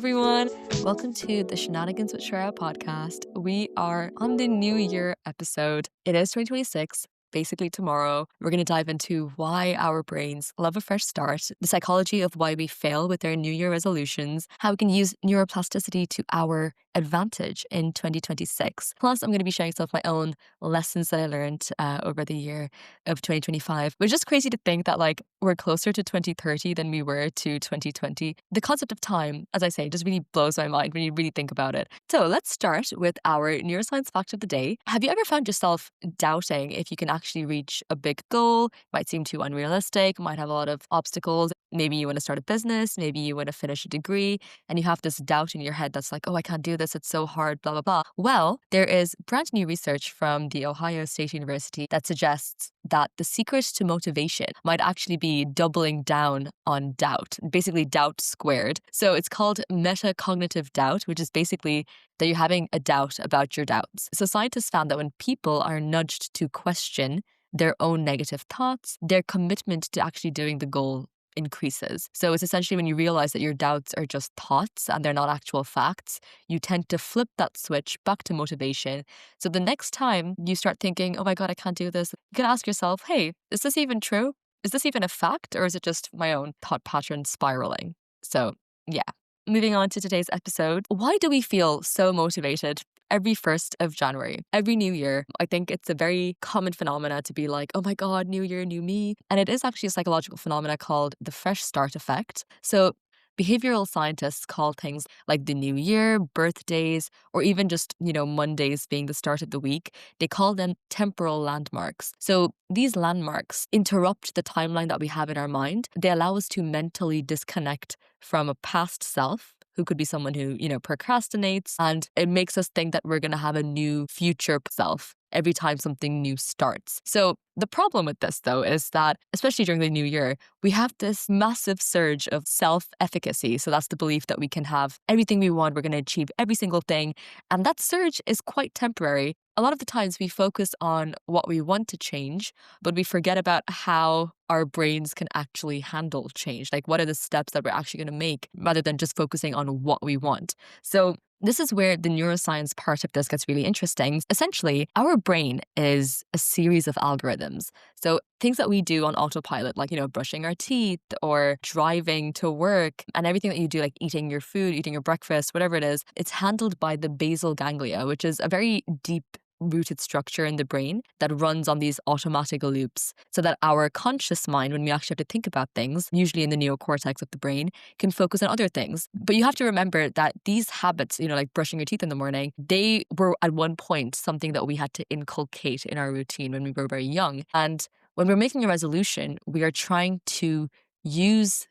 everyone. Welcome to the Shenanigans with Shreya podcast. We are on the New Year episode. It is 2026. Basically, tomorrow, we're going to dive into why our brains love a fresh start, the psychology of why we fail with our New Year resolutions, how we can use neuroplasticity to our advantage in 2026. Plus, I'm going to be sharing some of my own lessons that I learned over the year of 2025. It's just crazy to think that we're closer to 2030 than we were to 2020. The concept of time, as I say, just really blows my mind when you really think about it. So let's start with our neuroscience fact of the day. Have you ever found yourself doubting if you can actually reach a big goal? Might seem too unrealistic, might have a lot of obstacles. Maybe you want to start a business, maybe you want to finish a degree, and you have this doubt in your head that's like, oh, I can't do this, it's so hard, blah, blah, blah. Well, there is brand new research from the Ohio State University that suggests that the secret to motivation might actually be doubling down on doubt, basically doubt squared. So it's called metacognitive doubt, which is basically that you're having a doubt about your doubts. So scientists found that when people are nudged to question their own negative thoughts, their commitment to actually doing the goal increases. So it's essentially when you realize that your doubts are just thoughts and they're not actual facts, you tend to flip that switch back to motivation. So the next time you start thinking, oh my God, I can't do this, you can ask yourself, hey, is this even true? Is this even a fact? Or is it just my own thought pattern spiraling? So yeah. Moving on to today's episode, why do we feel so motivated every 1st of January, every new year? I think it's a very common phenomena to be like, oh my God, new year, new me. And it is actually a psychological phenomena called the fresh start effect. So behavioral scientists call things like the new year, birthdays, or even just, Mondays being the start of the week, they call them temporal landmarks. So these landmarks interrupt the timeline that we have in our mind. They allow us to mentally disconnect from a past self, who could be someone who, procrastinates, and it makes us think that we're going to have a new future self every time something new starts. So the problem with this, though, is that, especially during the new year, we have this massive surge of self-efficacy. So that's the belief that we can have everything we want, we're going to achieve every single thing. And that surge is quite temporary. A lot of the times we focus on what we want to change, but we forget about how our brains can actually handle change. Like, what are the steps that we're actually going to make rather than just focusing on what we want? So this is where the neuroscience part of this gets really interesting. Essentially, our brain is a series of algorithms. So things that we do on autopilot, like, brushing our teeth or driving to work, and everything that you do, like eating your food, eating your breakfast, whatever it is, it's handled by the basal ganglia, which is a very deep rooted structure in the brain that runs on these automatic loops, so that our conscious mind, when we actually have to think about things, usually in the neocortex of the brain, can focus on other things. But you have to remember that these habits, like brushing your teeth in the morning, they were at one point something that we had to inculcate in our routine when we were very young. And when we're making a resolution, we are trying to use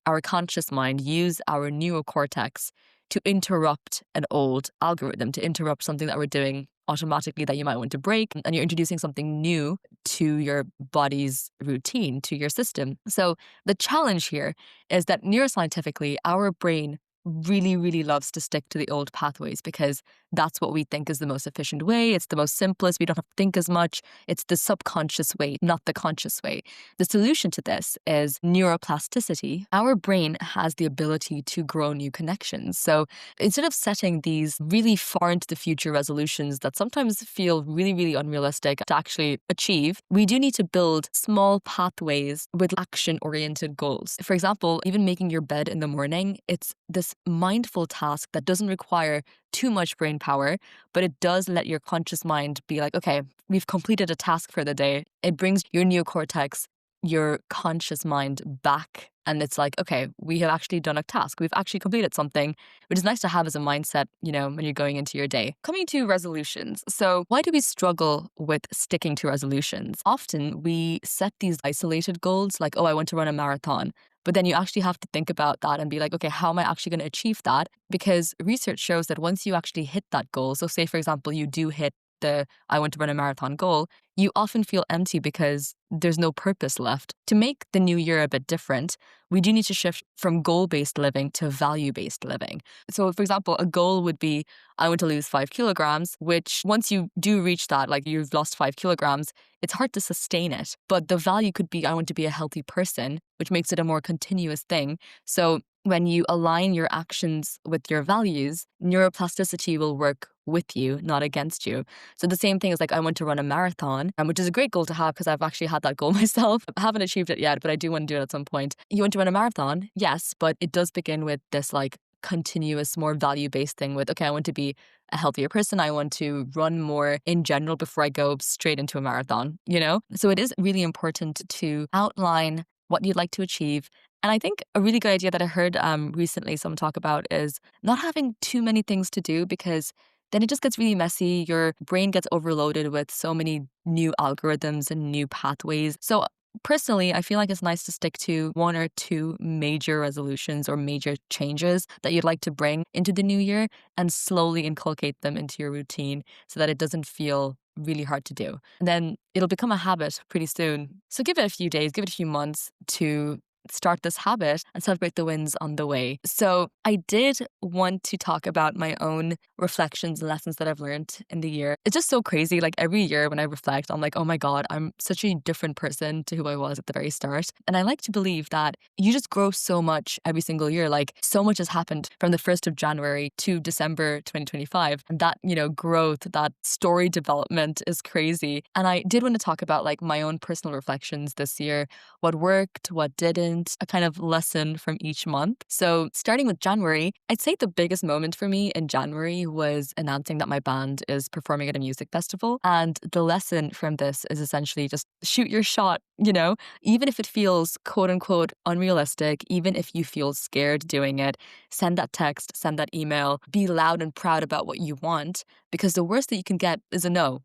our conscious mind, use our neocortex to interrupt an old algorithm, to interrupt something that we're doing automatically that you might want to break, and you're introducing something new to your body's routine, to your system. So the challenge here is that neuroscientifically, our brain really, really loves to stick to the old pathways because that's what we think is the most efficient way. It's the most simplest. We don't have to think as much. It's the subconscious way, not the conscious way. The solution to this is neuroplasticity. Our brain has the ability to grow new connections. So instead of setting these really far into the future resolutions that sometimes feel really, really unrealistic to actually achieve, we do need to build small pathways with action-oriented goals. For example, even making your bed in the morning, it's this mindful task that doesn't require too much brain power, but it does let your conscious mind be like, okay, we've completed a task for the day. It brings your neocortex, your conscious mind back. And it's like, okay, we have actually done a task. We've actually completed something, which is nice to have as a mindset, when you're going into your day. Coming to resolutions. So why do we struggle with sticking to resolutions? Often we set these isolated goals like, oh, I want to run a marathon. But then you actually have to think about that and be like, okay, how am I actually going to achieve that? Because research shows that once you actually hit that goal, so say, for example, you do hit the I want to run a marathon goal, you often feel empty because there's no purpose left. To make the new year a bit different, we do need to shift from goal-based living to value-based living. So, for example, a goal would be, I want to lose 5 kilograms, which once you do reach that, like you've lost 5 kilograms, it's hard to sustain it. But the value could be, I want to be a healthy person, which makes it a more continuous thing. So when you align your actions with your values, neuroplasticity will work with you, not against you. So the same thing is like I want to run a marathon, which is a great goal to have because I've actually had that goal myself. I haven't achieved it yet, but I do want to do it at some point. You want to run a marathon? Yes, but it does begin with this like continuous, more value-based thing with, okay, I want to be a healthier person. I want to run more in general before I go straight into a marathon, you know? So it is really important to outline what you'd like to achieve. And I think a really good idea that I heard recently someone talk about is not having too many things to do, because then it just gets really messy. Your brain gets overloaded with so many new algorithms and new pathways. So personally, I feel like it's nice to stick to one or two major resolutions or major changes that you'd like to bring into the new year and slowly inculcate them into your routine so that it doesn't feel really hard to do. And then it'll become a habit pretty soon. So give it a few days, give it a few months to start this habit and celebrate the wins on the way. So I did want to talk about my own reflections and lessons that I've learned in the year. It's just so crazy. Like every year when I reflect, I'm like, oh my God, I'm such a different person to who I was at the very start. And I like to believe that you just grow so much every single year. Like so much has happened from the 1st of January to December 2025. And that, growth, that story development is crazy. And I did want to talk about like my own personal reflections this year, what worked, what didn't, a kind of lesson from each month. So starting with January, I'd say the biggest moment for me in January was announcing that my band is performing at a music festival. And the lesson from this is essentially just shoot your shot, even if it feels quote unquote unrealistic, even if you feel scared doing it, send that text, send that email, be loud and proud about what you want, because the worst that you can get is a no.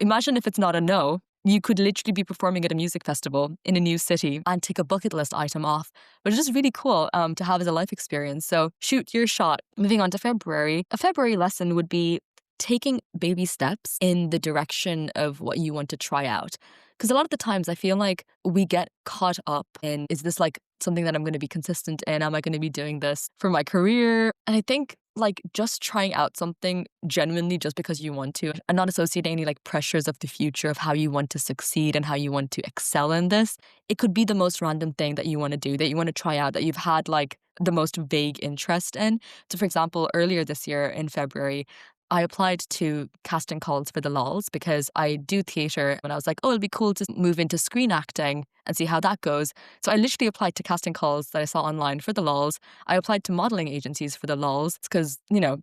Imagine if it's not a no. You could literally be performing at a music festival in a new city and take a bucket list item off, which is just really cool to have as a life experience. So shoot your shot. Moving on to February, a February lesson would be taking baby steps in the direction of what you want to try out. Because a lot of the times I feel like we get caught up in, is this like something that I'm going to be consistent in? Am I going to be doing this for my career? And I think like just trying out something genuinely just because you want to and not associating any like pressures of the future of how you want to succeed and how you want to excel in this. It could be the most random thing that you want to do, that you want to try out, that you've had like the most vague interest in. So for example, earlier this year in February, I applied to casting calls for the LOLs because I do theatre, and I was like, oh, it'll be cool to move into screen acting and see how that goes. So I literally applied to casting calls that I saw online for the LOLs. I applied to modelling agencies for the LOLs because,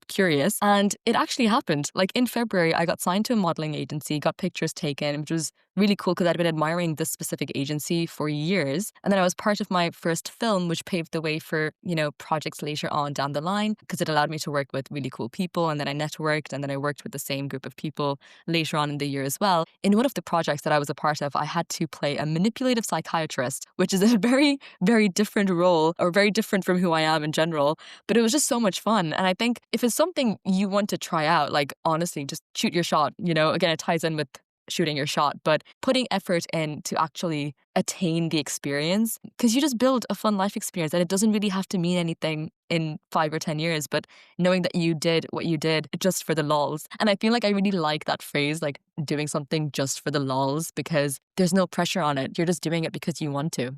curious. And it actually happened. Like in February, I got signed to a modelling agency, got pictures taken, which was really cool because I'd been admiring this specific agency for years. And then I was part of my first film, which paved the way for, projects later on down the line because it allowed me to work with really cool people. And then I networked, and then I worked with the same group of people later on in the year as well. In one of the projects that I was a part of, I had to play a manipulative psychiatrist, which is a very, very different role, or very different from who I am in general. But it was just so much fun. And I think if it's something you want to try out, like honestly, just shoot your shot. Again, it ties in with shooting your shot, but putting effort in to actually attain the experience, because you just build a fun life experience and it doesn't really have to mean anything in 5 or 10 years, but knowing that you did what you did just for the lols. And I feel like I really like that phrase, like doing something just for the lols, because there's no pressure on it. You're just doing it because you want to,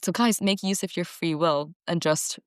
So guys, make use of your free will and just,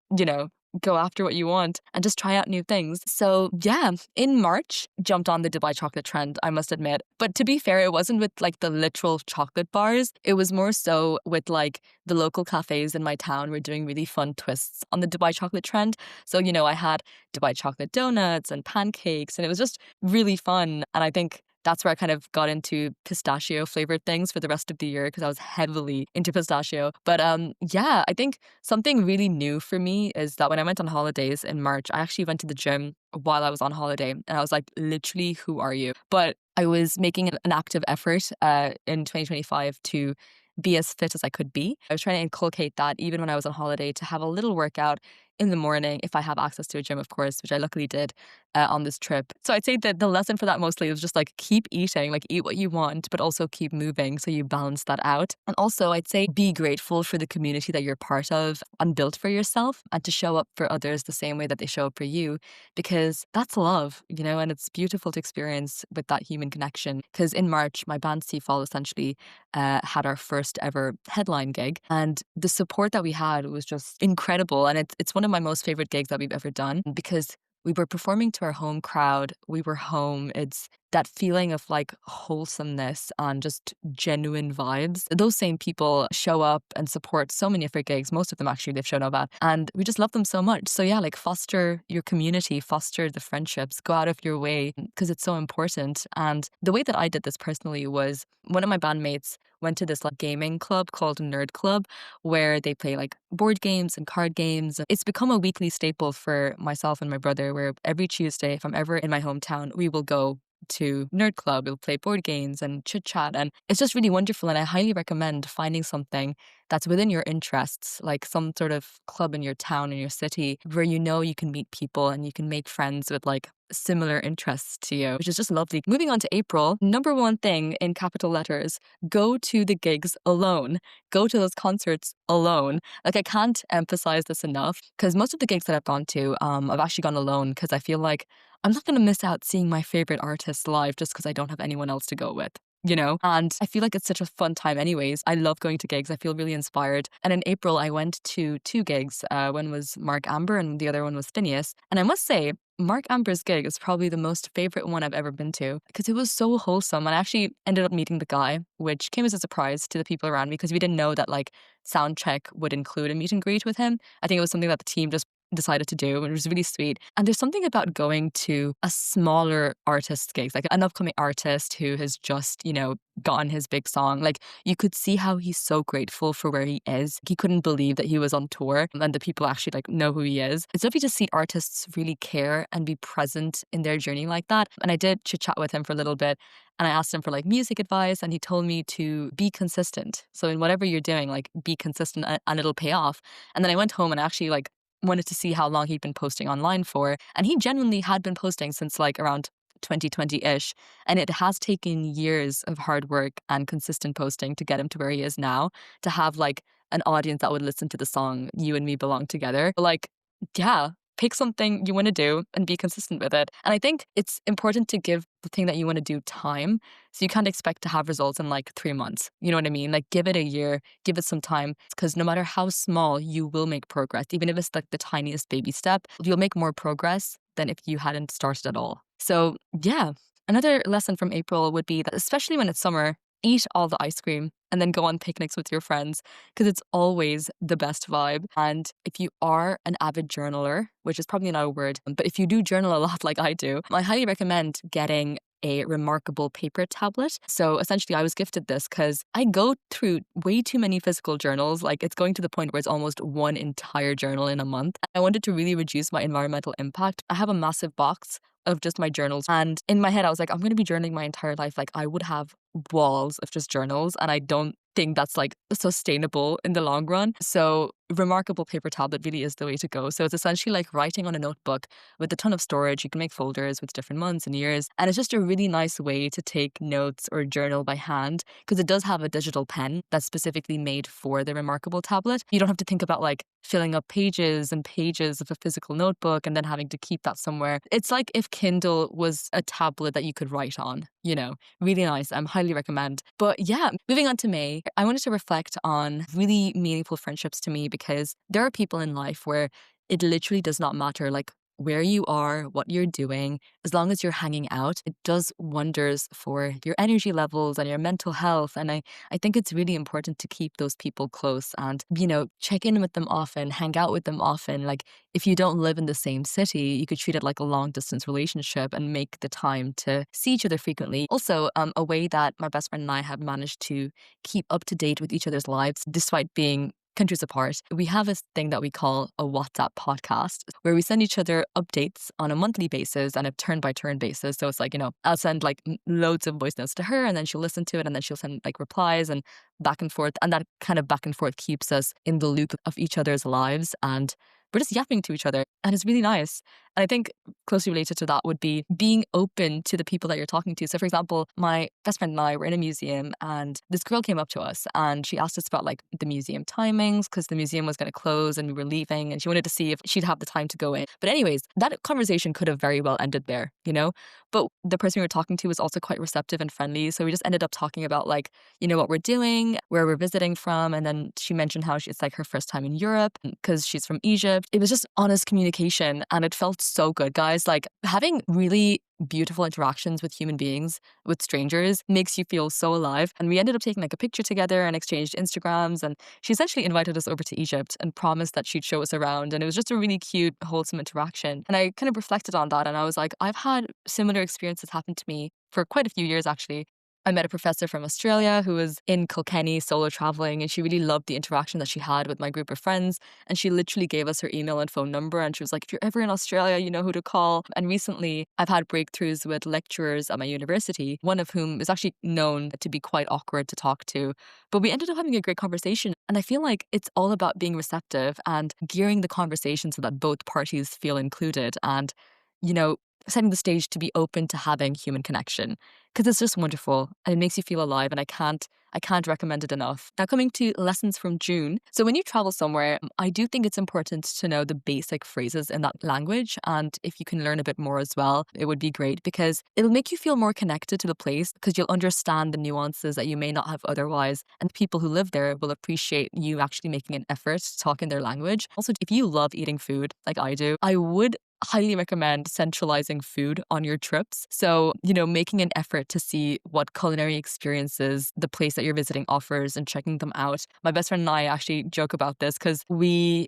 go after what you want and just try out new things. So yeah, in March, jumped on the Dubai chocolate trend, I must admit. But to be fair, it wasn't with like the literal chocolate bars. It was more so with like the local cafes in my town were doing really fun twists on the Dubai chocolate trend. So, I had Dubai chocolate donuts and pancakes, and it was just really fun. And I think that's where I kind of got into pistachio flavored things for the rest of the year because I was heavily into pistachio. But yeah, I think something really new for me is that when I went on holidays in March, I actually went to the gym while I was on holiday. And I was like, literally, who are you? But I was making an active effort in 2025 to be as fit as I could be. I was trying to inculcate that even when I was on holiday, to have a little workout in the morning if I have access to a gym, of course, which I luckily did on this trip. So I'd say that the lesson for that mostly was just like keep eating, like eat what you want, but also keep moving so you balance that out. And also I'd say be grateful for the community that you're part of and built for yourself, and to show up for others the same way that they show up for you, because that's love, and it's beautiful to experience with that human connection. Because in March, my band Seafall essentially had our first ever headline gig, and the support that we had was just incredible. And it's one of my most favorite gigs that we've ever done because we were performing to our home crowd. We were home. It's that feeling of like wholesomeness and just genuine vibes. Those same people show up and support so many of our gigs. Most of them actually they've shown up at. And we just love them so much. So yeah, like foster your community, foster the friendships, go out of your way because it's so important. And the way that I did this personally was one of my bandmates went to this like gaming club called Nerd Club where they play like board games and card games. It's become a weekly staple for myself and my brother where every Tuesday, if I'm ever in my hometown, we will go to Nerd Club. We'll play board games and chit chat. And it's just really wonderful. And I highly recommend finding something that's within your interests, like some sort of club in your town, in your city, where you know you can meet people and you can make friends with like similar interests to you, which is just lovely. Moving on to April, number one thing in capital letters, go to the gigs alone. Go to those concerts alone. Like I can't emphasize this enough because most of the gigs that I've gone to, I've actually gone alone because I feel like I'm not going to miss out seeing my favorite artists live just because I don't have anyone else to go with. You know, and I feel like it's such a fun time anyways. I love going to gigs. I feel really inspired. And in April, I went to two gigs. One was Mark Amber and the other one was Phineas. And I must say, Mark Amber's gig is probably the most favorite one I've ever been to because it was so wholesome. And I actually ended up meeting the guy, which came as a surprise to the people around me because we didn't know that like Soundcheck would include a meet and greet with him. I think it was something that the team just decided to do, and it was really sweet. And there's something about going to a smaller artist's gigs, like an upcoming artist who has just, you know, gotten his big song. Like you could see how he's so grateful for where he is. He couldn't believe that he was on tour and the people actually like know who he is. It's lovely to see artists really care and be present in their journey like that. And I did chit chat with him for a little bit and I asked him for like music advice and he told me to be consistent. So in whatever you're doing, like be consistent and it'll pay off. And then I went home and I actually like wanted to see how long he'd been posting online for. And he genuinely had been posting since like around 2020-ish. And it has taken years of hard work and consistent posting to get him to where he is now, to have like an audience that would listen to the song You and Me Belong Together. Like, yeah, pick something you want to do and be consistent with it. And I think it's important to give the thing that you want to do time. So you can't expect to have results in like 3 months. You know what I mean? Like give it a year, give it some time, because no matter how small, you will make progress. Even if it's like the tiniest baby step, you'll make more progress than if you hadn't started at all. So yeah, another lesson from April would be that especially when it's summer, eat all the ice cream and then go on picnics with your friends because it's always the best vibe. And if you are an avid journaler, which is probably not a word, but if you do journal a lot like I do, I highly recommend getting a remarkable paper tablet. So essentially I was gifted this because I go through way too many physical journals. Like it's going to the point where it's almost one entire journal in a month. I wanted to really reduce my environmental impact. I have a massive box of just my journals. And in my head, I was like, I'm going to be journaling my entire life. Like I would have walls of just journals. And I don't think that's like sustainable in the long run. So remarkable paper tablet really is the way to go. So it's essentially like writing on a notebook with a ton of storage. You can make folders with different months and years. And it's just a really nice way to take notes or journal by hand because it does have a digital pen that's specifically made for the remarkable tablet. You don't have to think about like filling up pages and pages of a physical notebook and then having to keep that somewhere. It's like if Kindle was a tablet that you could write on, you know, really nice. I highly recommend. But yeah, moving on to May, I wanted to reflect on really meaningful friendships to me because there are people in life where it literally does not matter like where you are, what you're doing, as long as you're hanging out, it does wonders for your energy levels and your mental health. And I think it's really important to keep those people close and, you know, check in with them often, hang out with them often. Like if you don't live in the same city, you could treat it like a long distance relationship and make the time to see each other frequently. Also, a way that my best friend and I have managed to keep up to date with each other's lives, despite being countries apart, we have a thing that we call a WhatsApp podcast where we send each other updates on a monthly basis and a turn by turn basis. So it's like, you know, I'll send like loads of voice notes to her and then she'll listen to it and then she'll send like replies and back and forth. And that kind of back and forth keeps us in the loop of each other's lives and we're just yapping to each other and it's really nice. And I think closely related to that would be being open to the people that you're talking to. So for example, my best friend and I were in a museum and this girl came up to us and she asked us about like the museum timings because the museum was going to close and we were leaving and she wanted to see if she'd have the time to go in. But anyways, that conversation could have very well ended there, you know? But the person we were talking to was also quite receptive and friendly. So we just ended up talking about like, you know, what we're doing, where we're visiting from. And then she mentioned how it's like her first time in Europe because she's from Egypt. It was just honest communication and it felt so good, guys. Like having really beautiful interactions with human beings, with strangers, makes you feel so alive. And we ended up taking like a picture together and exchanged Instagrams. And she essentially invited us over to Egypt and promised that she'd show us around. And it was just a really cute, wholesome interaction. And I kind of reflected on that and I was like, I've had similar experiences happen to me for quite a few years actually. I met a professor from Australia who was in Kilkenny solo traveling and she really loved the interaction that she had with my group of friends. And she literally gave us her email and phone number and she was like, if you're ever in Australia, you know who to call. And recently I've had breakthroughs with lecturers at my university, one of whom is actually known to be quite awkward to talk to. But we ended up having a great conversation. And I feel like it's all about being receptive and gearing the conversation so that both parties feel included and, you know, setting the stage to be open to having human connection because it's just wonderful and it makes you feel alive and I can't recommend it enough. Now coming to lessons from June. So when you travel somewhere, I do think it's important to know the basic phrases in that language and if you can learn a bit more as well, it would be great because it'll make you feel more connected to the place because you'll understand the nuances that you may not have otherwise and the people who live there will appreciate you actually making an effort to talk in their language. Also, if you love eating food like I do, I would highly recommend centralizing food on your trips. So, you know, making an effort to see what culinary experiences the place that you're visiting offers and checking them out. My best friend and I actually joke about this because we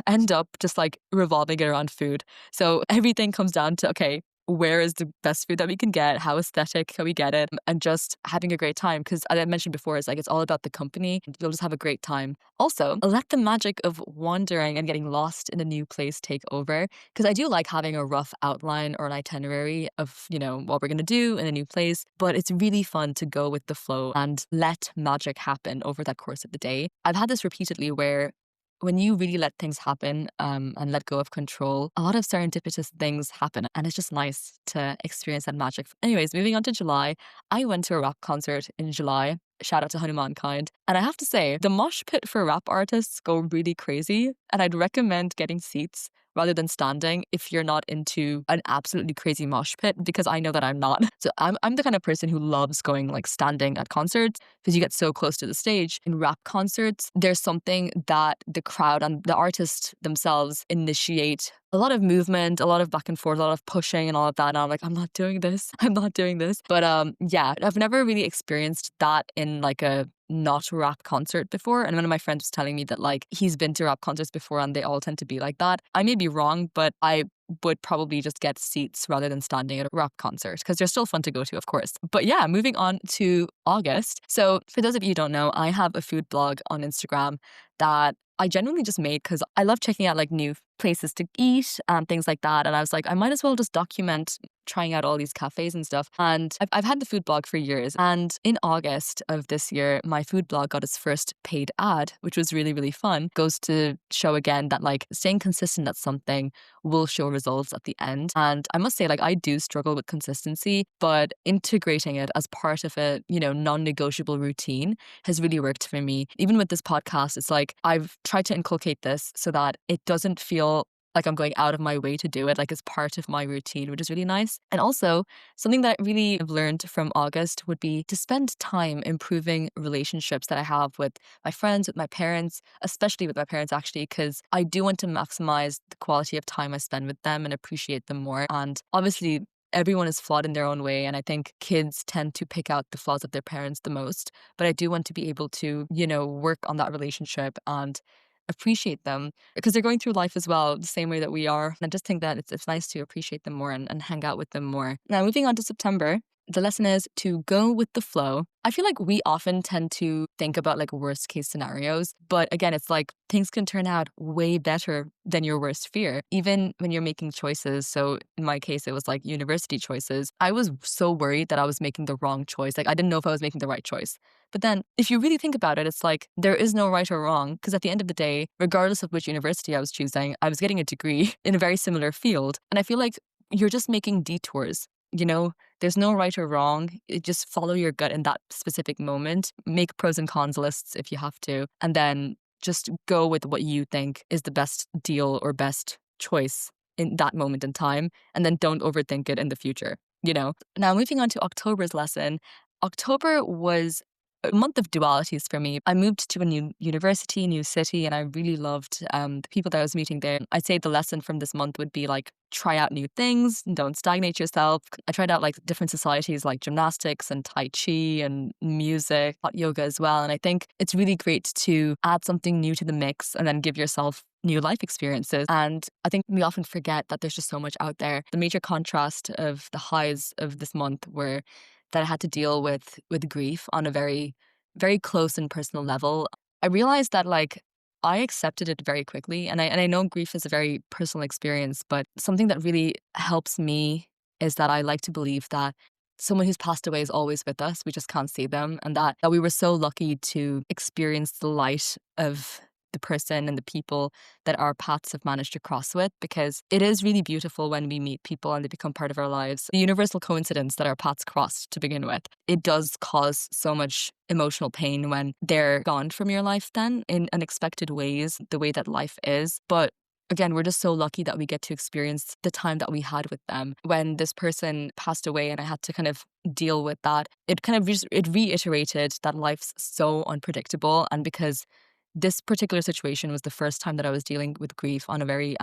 end up just like revolving it around food. So everything comes down to, okay, where is the best food that we can get? How aesthetic can we get it? And just having a great time. Because as I mentioned before, it's like it's all about the company. You'll just have a great time. Also, let the magic of wandering and getting lost in a new place take over. Because I do like having a rough outline or an itinerary of, you know, what we're going to do in a new place. But it's really fun to go with the flow and let magic happen over that course of the day. I've had this repeatedly where when you really let things happen and let go of control, a lot of serendipitous things happen. And it's just nice to experience that magic. Anyways, moving on to July, I went to a rap concert in July. Shout out to Hanumankind. And I have to say, the mosh pit for rap artists go really crazy. And I'd recommend getting seats rather than standing if you're not into an absolutely crazy mosh pit, because I know that I'm not. So I'm the kind of person who loves going like standing at concerts because you get so close to the stage. In rap concerts, there's something that the crowd and the artists themselves initiate a lot of movement, a lot of back and forth, a lot of pushing and all of that. And I'm like, I'm not doing this. I'm not doing this. But yeah, I've never really experienced that in like a not rap concert before. And one of my friends was telling me that like he's been to rap concerts before and they all tend to be like that. I may be wrong, but I would probably just get seats rather than standing at a rap concert because they're still fun to go to, of course. But yeah, moving on to August. So for those of you who don't know, I have a food blog on Instagram that I genuinely just made because I love checking out like new places to eat and things like that. And I was like, I might as well just document trying out all these cafes and stuff. And I've had the food blog for years. And in August of this year, my food blog got its first paid ad, which was really, really fun. Goes to show again that like staying consistent at something will show results at the end. And I must say, like, I do struggle with consistency, but integrating it as part of a, you know, non-negotiable routine has really worked for me. Even with this podcast, it's like I've tried to inculcate this so that it doesn't feel like I'm going out of my way to do it, like it's part of my routine, which is really nice. And also, something that I really have learned from August would be to spend time improving relationships that I have with my friends, with my parents, especially with my parents, actually, because I do want to maximize the quality of time I spend with them and appreciate them more. And obviously, everyone is flawed in their own way. And I think kids tend to pick out the flaws of their parents the most. But I do want to be able to, you know, work on that relationship and appreciate them because they're going through life as well, the same way that we are. And I just think that it's nice to appreciate them more and hang out with them more. Now, moving on to September. the lesson is to go with the flow. I feel like we often tend to think about like worst case scenarios, but again, it's like things can turn out way better than your worst fear, even when you're making choices. So in my case, it was like university choices. I was so worried that I was making the wrong choice. Like I didn't know if I was making the right choice. But then if you really think about it, it's like there is no right or wrong, because at the end of the day, regardless of which university I was choosing, I was getting a degree in a very similar field. And I feel like you're just making detours. There's no right or wrong. Just follow your gut in that specific moment. Make pros and cons lists if you have to, and then just go with what you think is the best deal or best choice in that moment in time, and then don't overthink it in the future. Now, moving on to October's lesson. October was a month of dualities for me. I moved to a new university, new city, and I really loved the people that I was meeting there. I'd say the lesson from this month would be like, try out new things, don't stagnate yourself. I tried out like different societies like gymnastics and Tai Chi and music, hot yoga as well. And I think it's really great to add something new to the mix and then give yourself new life experiences. And I think we often forget that there's just so much out there. The major contrast of the highs of this month were that I had to deal with grief on a very, very close and personal level. I realized that like I accepted it very quickly, and I know grief is a very personal experience, but something that really helps me is that I like to believe that someone who's passed away is always with us. We just can't see them, and that we were so lucky to experience the light of the person and the people that our paths have managed to cross with, because it is really beautiful when we meet people and they become part of our lives. The universal coincidence that our paths crossed to begin with, it does cause so much emotional pain when they're gone from your life then in unexpected ways, the way that life is. But again, we're just so lucky that we get to experience the time that we had with them. When this person passed away and I had to kind of deal with that, it kind of it reiterated that life's so unpredictable. And because this particular situation was the first time that I was dealing with grief on a very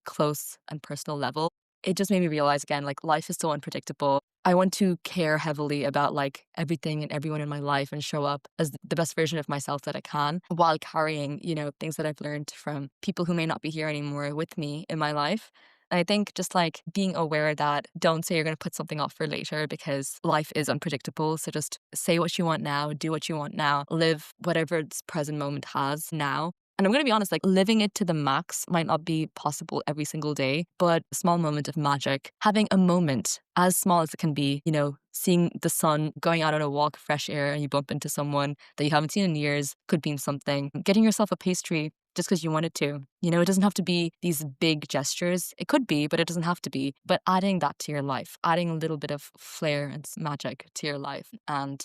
close and personal level, it just made me realize again, like life is so unpredictable. I want to care heavily about like everything and everyone in my life and show up as the best version of myself that I can, while carrying, things that I've learned from people who may not be here anymore with me in my life. And I think just like being aware that don't say you're going to put something off for later, because life is unpredictable. So just say what you want now, do what you want now, live whatever this present moment has now. And I'm going to be honest, like living it to the max might not be possible every single day, but a small moment of magic, having a moment as small as it can be, seeing the sun, going out on a walk, fresh air, and you bump into someone that you haven't seen in years could mean something. Getting yourself a pastry just because you wanted to. It doesn't have to be these big gestures. It could be, but it doesn't have to be. But adding that to your life, adding a little bit of flair and magic to your life. And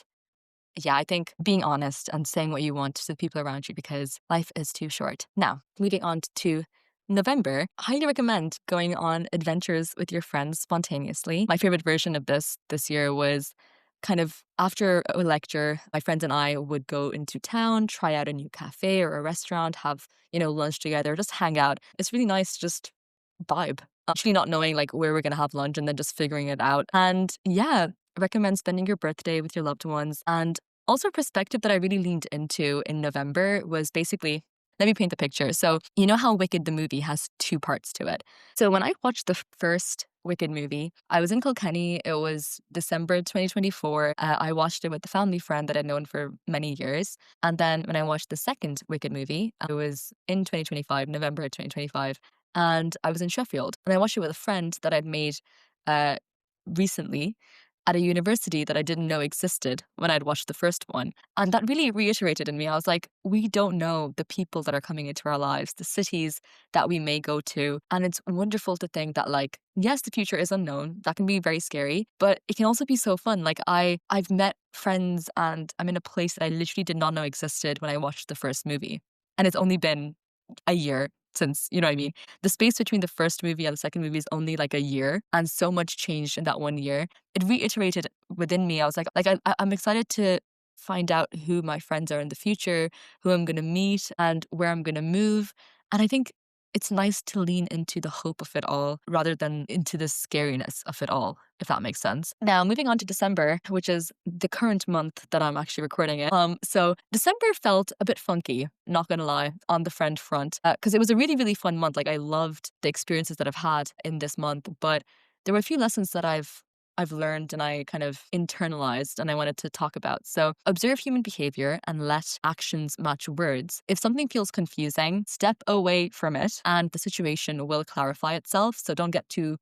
yeah, I think being honest and saying what you want to the people around you, because life is too short. Now, moving on to November, I highly recommend going on adventures with your friends spontaneously. My favorite version of this year was kind of after a lecture, my friends and I would go into town, try out a new cafe or a restaurant, have, lunch together, just hang out. It's really nice to just vibe. Actually not knowing like where we're going to have lunch and then just figuring it out. And yeah, I recommend spending your birthday with your loved ones. And also a perspective that I really leaned into in November was basically, let me paint the picture. So you know how Wicked the movie has two parts to it. So when I watched the first Wicked movie, I was in Kilkenny. It was December 2024. I watched it with a family friend that I'd known for many years. And then when I watched the second Wicked movie, it was in 2025, November 2025. And I was in Sheffield. And I watched it with a friend that I'd made recently at a university that I didn't know existed when I'd watched the first one. And that really reiterated in me. I was like, we don't know the people that are coming into our lives, the cities that we may go to. And it's wonderful to think that, like, yes, the future is unknown. That can be very scary, but it can also be so fun. Like I've met friends and I'm in a place that I literally did not know existed when I watched the first movie. And it's only been a year since, you know what I mean? The space between the first movie and the second movie is only like a year, and so much changed in that 1 year. It reiterated within me. I was like I'm excited to find out who my friends are in the future, who I'm going to meet, and where I'm going to move. And I think it's nice to lean into the hope of it all rather than into the scariness of it all, if that makes sense. Now, moving on to December, which is the current month that I'm actually recording it. So December felt a bit funky, not gonna lie, on the friend front, because it was a really, really fun month. Like I loved the experiences that I've had in this month, but there were a few lessons that I've I've learned and I kind of internalized and I wanted to talk about. So observe human behavior and let actions match words. If something feels confusing, step away from it and the situation will clarify itself. So don't get too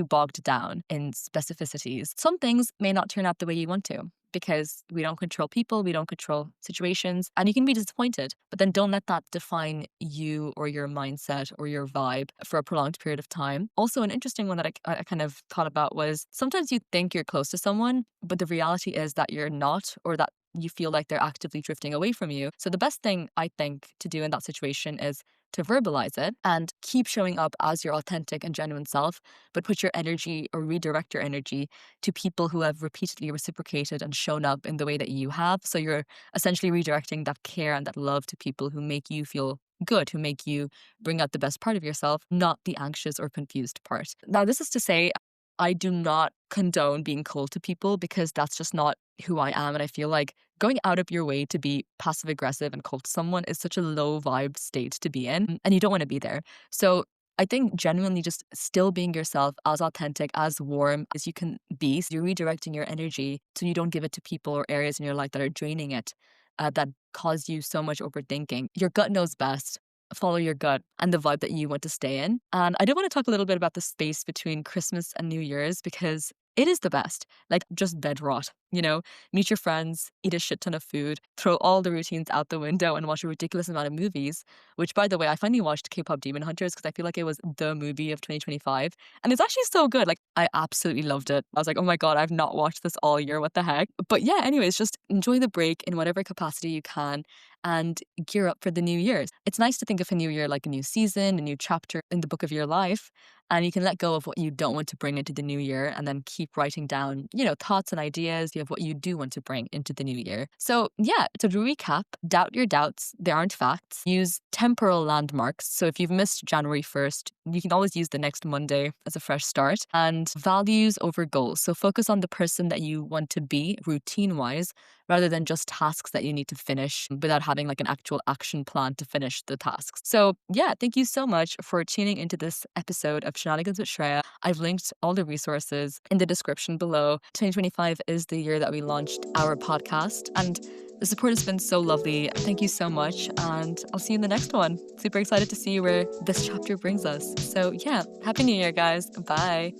bogged down in specificities. Some things may not turn out the way you want to because we don't control people, we don't control situations, and you can be disappointed. But then don't let that define you or your mindset or your vibe for a prolonged period of time. Also, an interesting one that I kind of thought about was sometimes you think you're close to someone, but the reality is that you're not, or that you feel like they're actively drifting away from you. So the best thing I think to do in that situation is to verbalize it and keep showing up as your authentic and genuine self, but put your energy or redirect your energy to people who have repeatedly reciprocated and shown up in the way that you have. So you're essentially redirecting that care and that love to people who make you feel good, who make you bring out the best part of yourself, not the anxious or confused part. Now, this is to say, I do not condone being cold to people because that's just not who I am. And I feel like going out of your way to be passive aggressive and cold to someone is such a low vibe state to be in, and you don't want to be there. So I think genuinely just still being yourself, as authentic, as warm as you can be. So you're redirecting your energy so you don't give it to people or areas in your life that are draining it, that cause you so much overthinking. Your gut knows best. Follow your gut and the vibe that you want to stay in. And I do want to talk a little bit about the space between Christmas and New Year's because it is the best. Like just bed rot, meet your friends, eat a shit ton of food, throw all the routines out the window and watch a ridiculous amount of movies, which by the way, I finally watched K-pop Demon Hunters because I feel like it was the movie of 2025. And it's actually so good. Like I absolutely loved it. I was like, oh my God, I've not watched this all year. What the heck? But yeah, anyways, just enjoy the break in whatever capacity you can and gear up for the new year. It's nice to think of a new year like a new season, a new chapter in the book of your life. And you can let go of what you don't want to bring into the new year and then keep writing down, thoughts and ideas. You have what you do want to bring into the new year. So yeah, to recap, doubt your doubts. They aren't facts. Use temporal landmarks. So if you've missed January 1st, you can always use the next Monday as a fresh start. And values over goals. So focus on the person that you want to be routine-wise rather than just tasks that you need to finish without having like an actual action plan to finish the tasks. So yeah, thank you so much for tuning into this episode of Shenanigans with Shreya. I've linked all the resources in the description below. 2025 is the year that we launched our podcast, and the support has been so lovely. Thank you so much, and I'll see you in the next one. Super excited to see where this chapter brings us. So yeah, Happy New Year, guys. Bye.